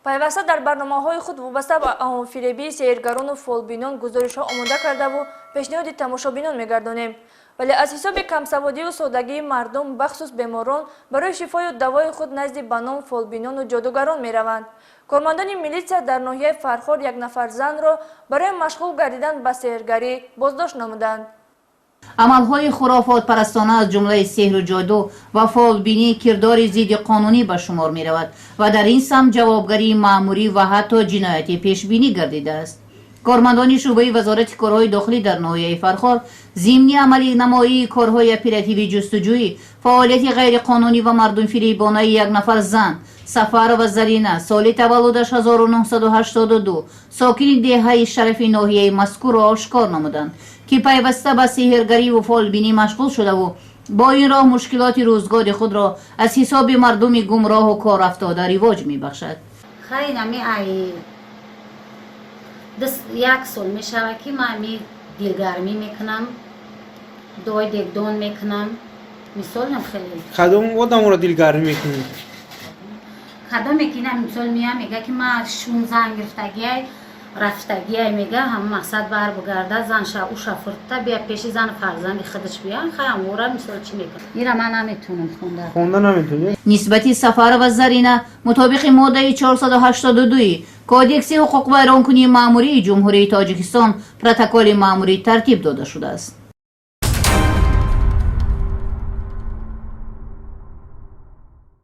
пайваста дар барномаҳои худ вобаста ба авомфиребии сеҳргарону фолбинон гузоришҳо омода кардаву пешниҳоди тамошобинон мегардонем. вале аз ҳисоби камсаводию содагии мардум бахусус беморон барои шифою давои худ назди банон, фолбинону ҷодугарон мераванд. кормандони милитсия дар ноҳияи Фархор як нафар занро барои машғул гардидан ба сеҳргарӣ боздошт намуданд. амалҳои хурофотпарастона аз ҷумлаи сеҳру ҷоду ва фолбинӣ кирдори зидди қонунӣ ба шумор меравад ва дар ин самт ҷавобгарии маъмурӣ ва ҳатто ҷиноятӣ пешбинӣ гардидааст. кормандони шӯъбаи вазорати корҳои дохилӣ дар ноҳияи Фархор зимни амалӣ намоии корҳои оперативии ҷустуҷӯӣ, фаъолияти ғайриқонунӣ ва мардумфиребонаи як нафар зан Сафарова Зарина соли таваллудаш 1982 сокини деҳаи Шарафи ноҳияи мазкурро ошкор намуданд, ки пайваста ба сеҳргариву фолбинӣ машғул шудаву бо ин роҳ мушкилоти рӯзгори худро аз ҳисоби мардуми гумроҳу корафтода ривоҷ мебахшад. یک سال می شود که من دلگرمی میکنم، دعای دگدان میکنم. مثال خیلی کدام آدم را دلگرمی میکنی؟ کدام میکنم مثال میام میگه که من 16 گرفتگی رفتگی میگه هم مقصد بر بگرده زن او شفرته بیا پیش زن فرزند خودش بیان خیام ورا مثال چی میکنه میرا من نمیتونم خونده نمیتونی نسبتی Сафарова Зарина мутобиқи моддаи 482 кодекси ҳуқуқ вайронкунии маъмурии ҷумҳурии Тоҷикистон протоколи маъмурӣ тартиб дода шудааст.